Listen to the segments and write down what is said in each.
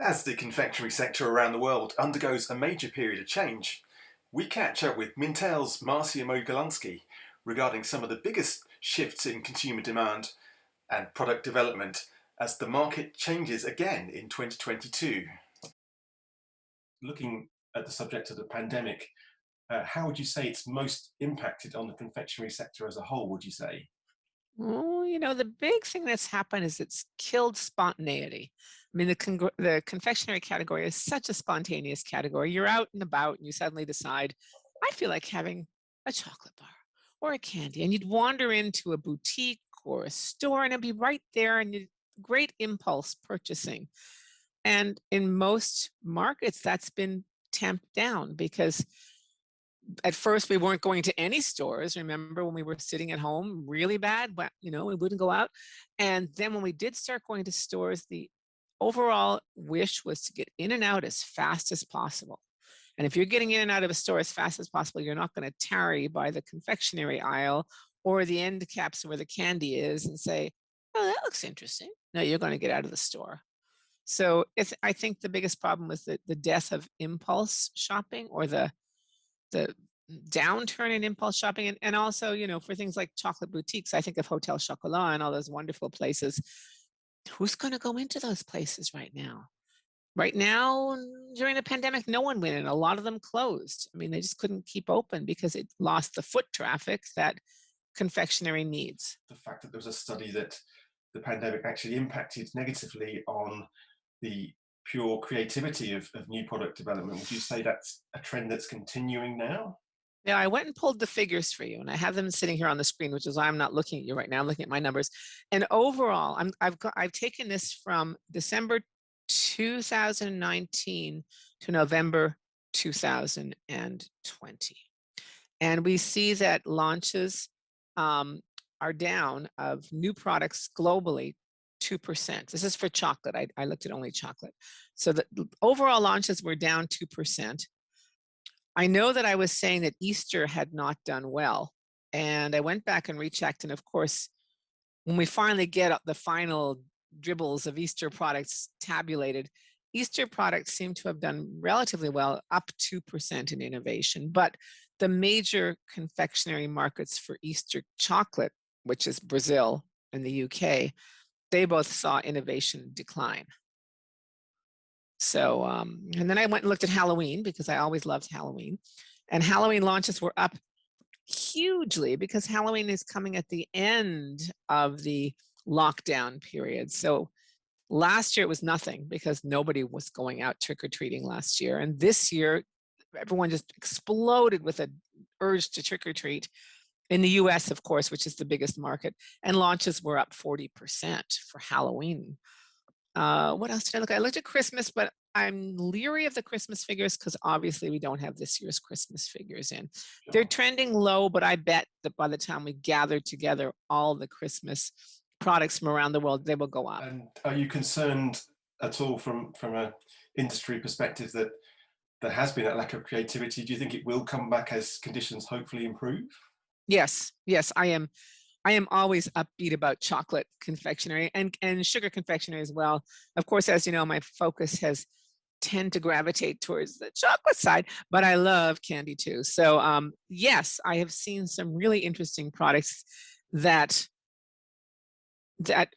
As the confectionery sector around the world undergoes a major period of change, we catch up with Mintel's Marcia Mogelonsky regarding some of the biggest shifts in consumer demand and product development as the market changes again in 2022. Looking at the subject of the pandemic, how would you say it's most impacted on the confectionery sector as a whole, would you say? Well, the big thing that's happened is it's killed spontaneity. I mean, the confectionery category is such a spontaneous category. You're out and about and you suddenly decide, I feel like having a chocolate bar or a candy. And you'd wander into a boutique or a store and it'd be right there and great impulse purchasing. And in most markets, that's been tamped down because at first we weren't going to any stores. Remember when we were sitting at home really bad, but we wouldn't go out. And then when we did start going to stores, the overall wish was to get in and out as fast as possible. And if you're getting in and out of a store as fast as possible, you're not going to tarry by the confectionery aisle or the end caps where the candy is and say, oh, that looks interesting. No, you're going to get out of the store. So I think the biggest problem was the death of impulse shopping, or the downturn in impulse shopping. And also, for things like chocolate boutiques, I think of Hotel Chocolat and all those wonderful places. Who's going to go into those places right now? Right now, during the pandemic, no one went in. A lot of them closed. I mean, they just couldn't keep open because it lost the foot traffic that confectionery needs. The fact that there was a study that the pandemic actually impacted negatively on the pure creativity of new product development, would you say that's a trend that's continuing now? Now, I went and pulled the figures for you, and I have them sitting here on the screen, which is why I'm not looking at you right now. I'm looking at my numbers. And overall, I've taken this from December 2019 to November 2020, and we see that launches are down of new products globally 2%. This is for chocolate. I looked at only chocolate. So the overall launches were down 2%. I know that I was saying that Easter had not done well. And I went back and rechecked. And of course, when we finally get the final dribbles of Easter products tabulated, Easter products seem to have done relatively well, up 2% in innovation. But the major confectionery markets for Easter chocolate, which is Brazil and the UK, they both saw innovation decline. So, and then I went and looked at Halloween because I always loved Halloween. And Halloween launches were up hugely because Halloween is coming at the end of the lockdown period. So last year it was nothing because nobody was going out trick-or-treating last year. And this year, everyone just exploded with an urge to trick-or-treat. In the US, of course, which is the biggest market, and launches were up 40% for Halloween. What else did I look at? I looked at Christmas, but I'm leery of the Christmas figures because obviously we don't have this year's Christmas figures in. They're Sure. trending low, but I bet that by the time we gather together all the Christmas products from around the world, they will go up. And are you concerned at all from a industry perspective that there has been a lack of creativity? Do you think it will come back as conditions hopefully improve? Yes, yes, I am. I am always upbeat about chocolate confectionery and sugar confectionery as well. Of course, as you know, my focus has tend to gravitate towards the chocolate side, but I love candy too. So yes, I have seen some really interesting products that that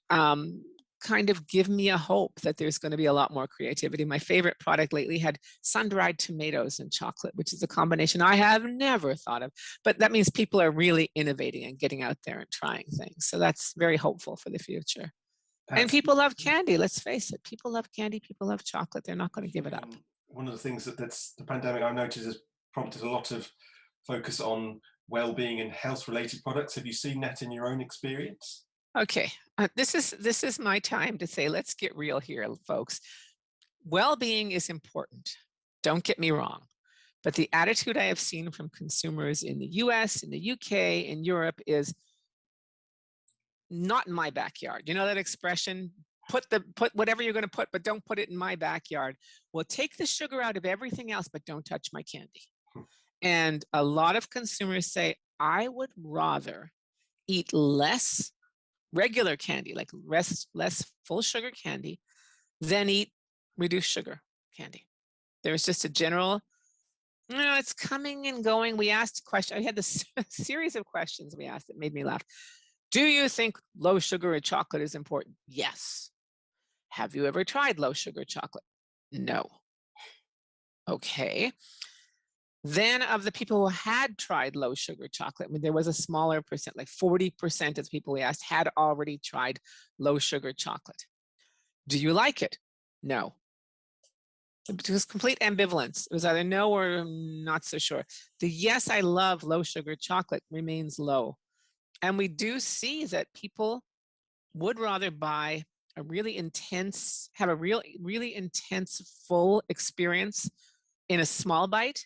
kind of give me a hope that there's going to be a lot more creativity. My favorite product lately had sun-dried tomatoes and chocolate, which is a combination I have never thought of. But that means people are really innovating and getting out there and trying things. So that's very hopeful for the future. And That's people love candy. Let's face it. People love candy. People love chocolate. They're not going to give it up. one of the things that's the pandemic I've noticed has prompted a lot of focus on well-being and health-related products. Have you seen that in your own experience? Okay, this is my time to say, let's get real here, folks. Well-being is important. Don't get me wrong. But the attitude I have seen from consumers in the US, in the UK, in Europe is not in my backyard. You know that expression? Put whatever you're going to put, but don't put it in my backyard. Well, take the sugar out of everything else, but don't touch my candy. And a lot of consumers say, I would rather eat less regular candy, like less full sugar candy, than eat reduced sugar candy. There was just a general, it's coming and going. We asked a question. I had this series of questions we asked that made me laugh. Do you think low sugar chocolate is important? Yes. Have you ever tried low sugar chocolate? No. Okay. Then of the people who had tried low sugar chocolate, I mean, there was a smaller percent, like 40% of the people we asked had already tried low sugar chocolate. Do you like it? No. It was complete ambivalence. It was either no or not so sure. The yes, I love low sugar chocolate remains low. And we do see that people would rather buy a really intense, have a really intense full experience in a small bite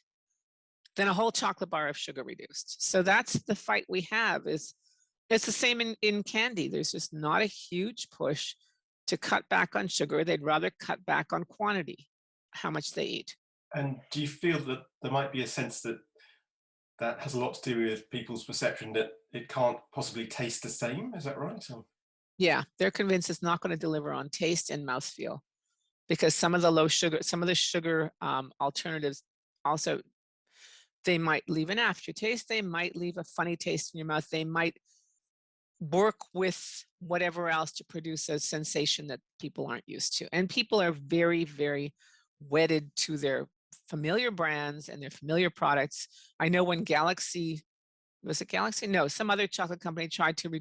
than a whole chocolate bar of sugar reduced. So that's the fight we have. Is it's the same in candy. There's just not a huge push to cut back on sugar. They'd rather cut back on quantity, how much they eat. And do you feel that there might be a sense that that has a lot to do with people's perception that it can't possibly taste the same? Is that right? Yeah, they're convinced it's not going to deliver on taste and mouthfeel because some of the sugar alternatives also, they might leave an aftertaste. They might leave a funny taste in your mouth. They might work with whatever else to produce a sensation that people aren't used to. And people are very, very wedded to their familiar brands and their familiar products. I know when was it Galaxy? No, some other chocolate company tried to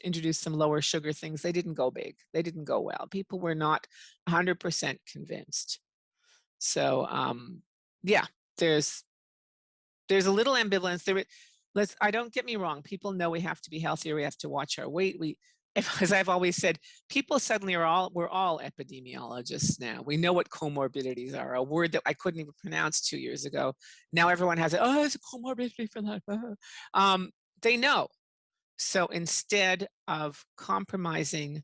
introduce some lower sugar things. They didn't go big. They didn't go well. People were not 100% convinced. So yeah, there's a little ambivalence there. I don't get me wrong. People know we have to be healthier. We have to watch our weight. As I've always said, people suddenly we're all epidemiologists now. We know what comorbidities are, a word that I couldn't even pronounce 2 years ago. Now everyone has it. Oh, there's a comorbidity for that. They know. So instead of compromising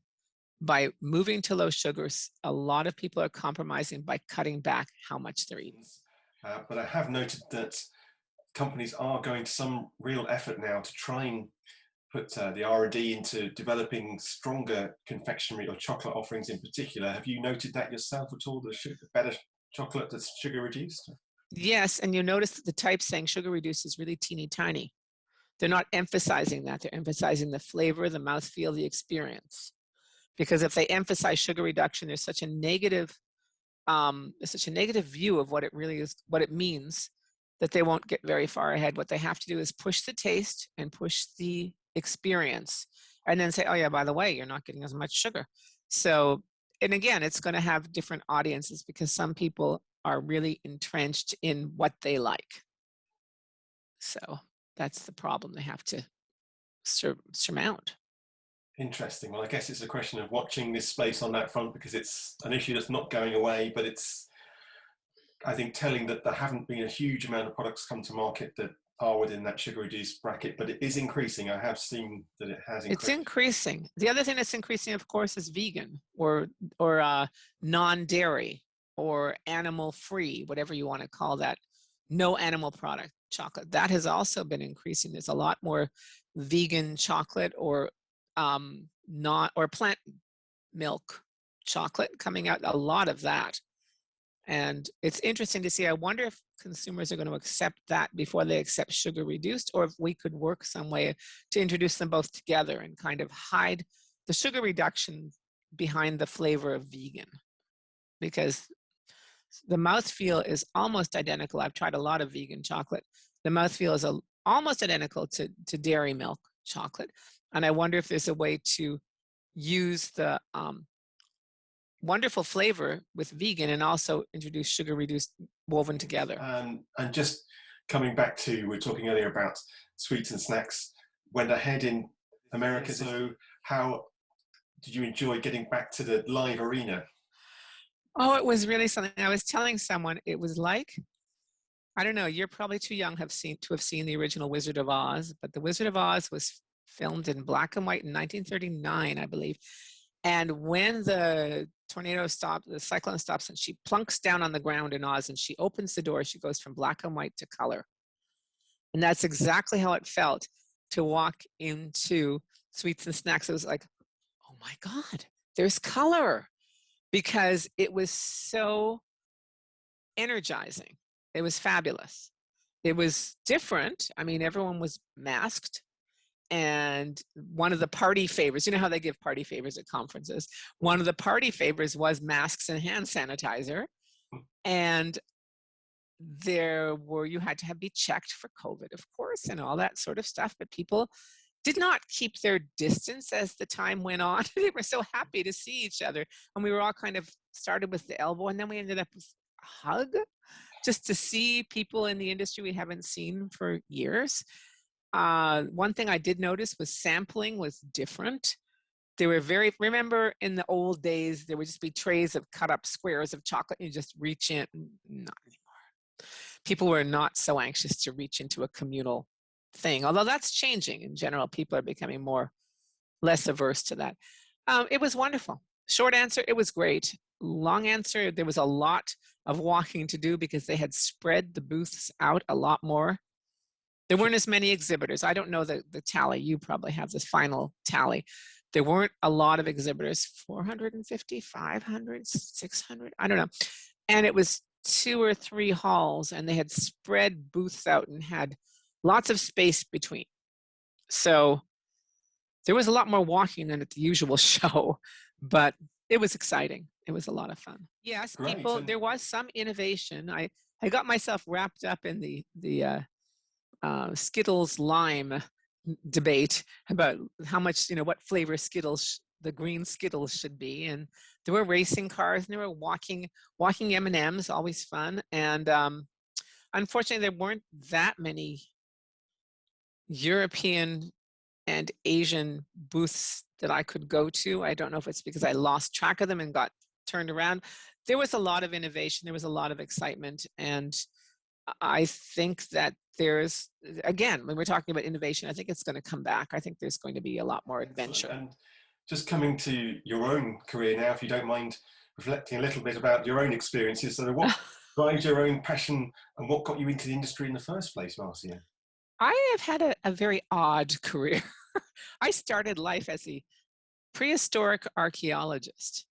by moving to low sugars, a lot of people are compromising by cutting back how much they're eating. But I have noted that companies are going to some real effort now to try and put the R&D into developing stronger confectionery or chocolate offerings in particular. Have you noted that yourself at all, the better chocolate that's sugar reduced? Yes, and you notice that the type saying sugar reduced is really teeny tiny. They're not emphasizing that. They're emphasizing the flavor, the mouthfeel, the experience. Because if they emphasize sugar reduction, there's such a negative view of what it really is, what it means, that they won't get very far ahead. What they have to do is push the taste and push the experience, and then say, oh yeah, by the way, you're not getting as much sugar. So, and again, it's going to have different audiences because some people are really entrenched in what they like. So that's the problem they have to surmount. Interesting. Well, I guess it's a question of watching this space on that front because it's an issue that's not going away, but it's, I think, telling that there haven't been a huge amount of products come to market that are within that sugar reduced bracket, but it is increasing. I have seen that it has increased. It's increasing. The other thing that's increasing, of course, is vegan or non-dairy or animal-free, whatever you want to call that. No animal product chocolate. That has also been increasing. There's a lot more vegan chocolate or plant milk chocolate coming out. A lot of that. And it's interesting to see. I wonder if consumers are going to accept that before they accept sugar reduced, or if we could work some way to introduce them both together and kind of hide the sugar reduction behind the flavor of vegan. Because the mouthfeel is almost identical. I've tried a lot of vegan chocolate. The mouthfeel is almost identical to dairy milk chocolate. And I wonder if there's a way to use the wonderful flavor with vegan and also introduce sugar reduced woven together. And just coming back to, we were talking earlier about Sweets and Snacks went ahead in America. So how did you enjoy getting back to the live arena? Oh, it was really something. I was telling someone, it was like, I don't know, you're probably too young to have seen the original Wizard of Oz, but the Wizard of Oz was filmed in black and white in 1939, I believe. And when the tornado stops, the cyclone stops, and she plunks down on the ground in Oz and she opens the door, she goes from black and white to color. And that's exactly how it felt to walk into Sweets and Snacks. It was like, oh my God, there's color. because it was so energizing. It was fabulous. It was different. I mean, everyone was masked. And one of the party favors, you know how they give party favors at conferences? One of the party favors was masks and hand sanitizer. And you had to be checked for COVID, of course, and all that sort of stuff. But people did not keep their distance as the time went on. They were so happy to see each other. And we were all kind of started with the elbow, and then we ended up with a hug, just to see people in the industry we haven't seen for years. One thing I did notice was sampling was different. They were remember in the old days, there would just be trays of cut up squares of chocolate. You just reach in. Not anymore. People were not so anxious to reach into a communal thing, although that's changing. In general, people are becoming less averse to that. It was wonderful. Short answer, it was great. Long answer, there was a lot of walking to do because they had spread the booths out a lot more. There weren't as many exhibitors. I don't know the tally. You probably have this final tally. There weren't a lot of exhibitors, 450, 500, 600, I don't know. And it was 2 or 3 halls, and they had spread booths out and had lots of space between. So there was a lot more walking than at the usual show, but it was exciting. It was a lot of fun. Yes, Great. there was some innovation. I got myself wrapped up in the Skittles lime debate about how much, what flavor Skittles, the green Skittles should be. And there were racing cars, and there were walking M&Ms, always fun. And unfortunately, there weren't that many European and Asian booths that I could go to. I don't know if it's because I lost track of them and got turned around. There was a lot of innovation. There was a lot of excitement. And I think that there's, again, when we're talking about innovation, I think it's going to come back. I think there's going to be a lot more adventure. And just coming to your own career now, if you don't mind reflecting a little bit about your own experiences. So what drives your own passion and what got you into the industry in the first place, Marcia? I have had a very odd career. I started life as a prehistoric archaeologist,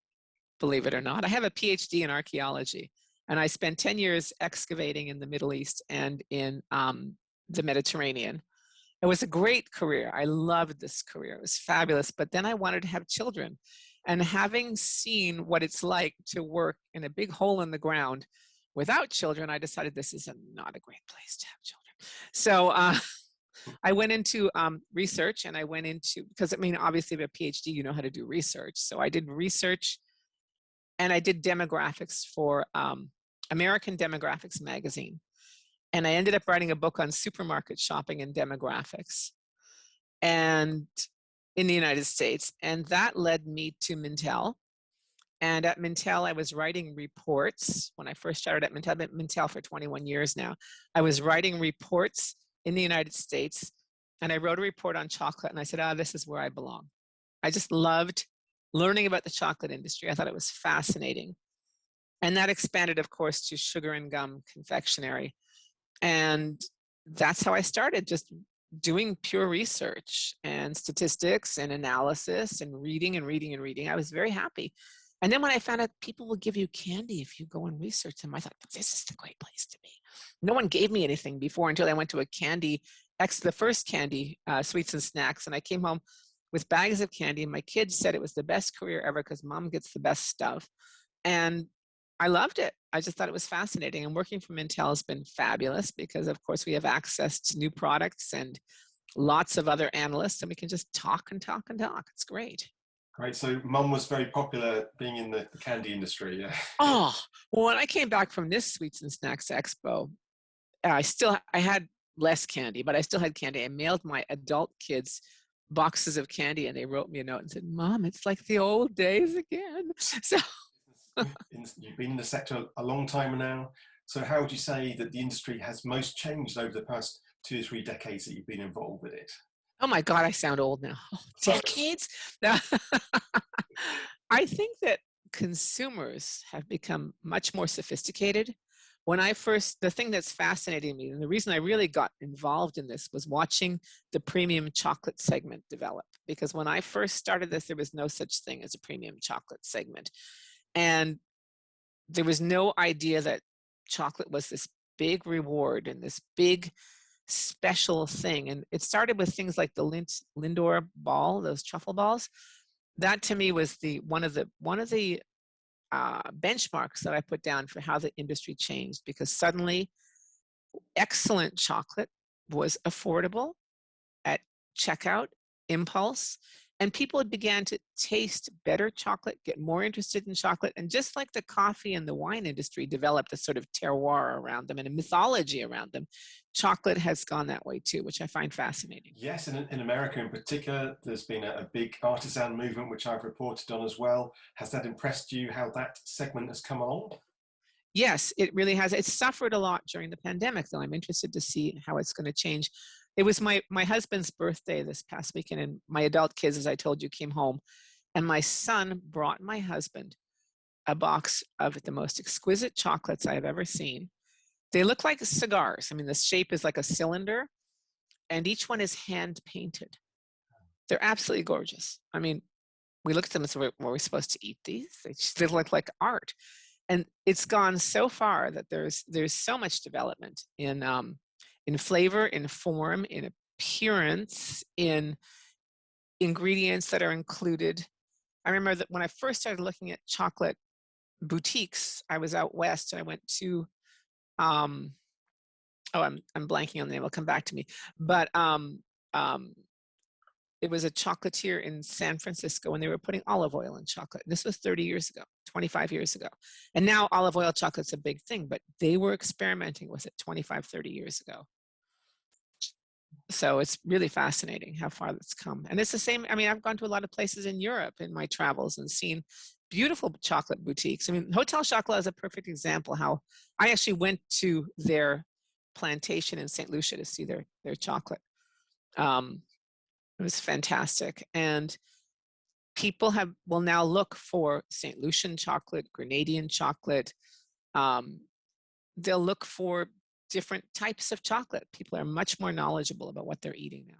believe it or not. I have a PhD in archaeology, and I spent 10 years excavating in the Middle East and in the Mediterranean. It was a great career. I loved this career. It was fabulous. But then I wanted to have children. And having seen what it's like to work in a big hole in the ground without children, I decided this is not a great place to have children. So I went into research, and I went into, because obviously with a PhD, you know how to do research. So I did research, and I did demographics for American Demographics magazine. And I ended up writing a book on supermarket shopping and demographics and in the United States. And that led me to Mintel. And at Mintel, I was writing reports. When I first started at Mintel, I've been at Mintel for 21 years now. I was writing reports in the United States. And I wrote a report on chocolate, and I said, this is where I belong. I just loved learning about the chocolate industry. I thought it was fascinating. And that expanded, of course, to sugar and gum confectionery. And that's how I started, just doing pure research and statistics and analysis and reading and reading and reading. I was very happy. And then when I found out people will give you candy if you go and research them, I thought, this is the great place to be. No one gave me anything before until I went to the first candy, Sweets and Snacks. And I came home with bags of candy. And my kids said it was the best career ever because mom gets the best stuff. And I loved it. I just thought it was fascinating. And working for Mintel has been fabulous because, of course, we have access to new products and lots of other analysts, and we can just talk and talk and talk. It's great. Great. So mum was very popular being in the candy industry. Yeah. Oh, well, when I came back from this Sweets and Snacks Expo, I had less candy, but I still had candy. I mailed my adult kids boxes of candy, and they wrote me a note and said, Mom, it's like the old days again. So you've been in the sector a long time now. So how would you say that the industry has most changed over the past 2 or 3 decades that you've been involved with it? Oh my God, I sound old now. Decades? I think that consumers have become much more sophisticated. The thing that's fascinating me, and the reason I really got involved in this was watching the premium chocolate segment develop. Because when I first started this, there was no such thing as a premium chocolate segment. And there was no idea that chocolate was this big reward and this big special thing. And it started with things like the Lindor ball, those truffle balls. That to me was the one of the benchmarks that I put down for how the industry changed, because suddenly excellent chocolate was affordable at checkout, impulse, and people began to taste better chocolate, get more interested in chocolate. And just like the coffee and the wine industry developed a sort of terroir around them and a mythology around them, chocolate has gone that way too, which I find fascinating. Yes, and in America in particular, there's been a big artisan movement, which I've reported on as well. Has that impressed you, how that segment has come along? Yes, it really has. It suffered a lot during the pandemic, though. I'm interested to see how it's going to change. It was my husband's birthday this past weekend, and my adult kids, as I told you, came home. And my son brought my husband a box of the most exquisite chocolates I've ever seen. They look like cigars. I mean, the shape is like a cylinder, and each one is hand painted. They're absolutely gorgeous. I mean, we looked at them and said, were we supposed to eat these? They look like art. And it's gone so far that there's so much development in flavor, in form, in appearance, in ingredients that are included. I remember that when I first started looking at chocolate boutiques, I was out west and I went to um, oh, I'm blanking on the name. It'll come back to me. But um, it was a chocolatier in San Francisco, and they were putting olive oil in chocolate. This was 30 years ago, 25 years ago. And now olive oil chocolate's a big thing, but they were experimenting with it 25, 30 years ago. So it's really fascinating how far that's come. And it's the same. I mean, I've gone to a lot of places in Europe in my travels and seen beautiful chocolate boutiques. I mean, Hotel Chocolat is a perfect example how I actually went to their plantation in St. Lucia to see their chocolate. Um, it was fantastic. And people will now look for St. Lucian chocolate, Grenadian chocolate. Um, they'll look for different types of chocolate. People are much more knowledgeable about what they're eating now.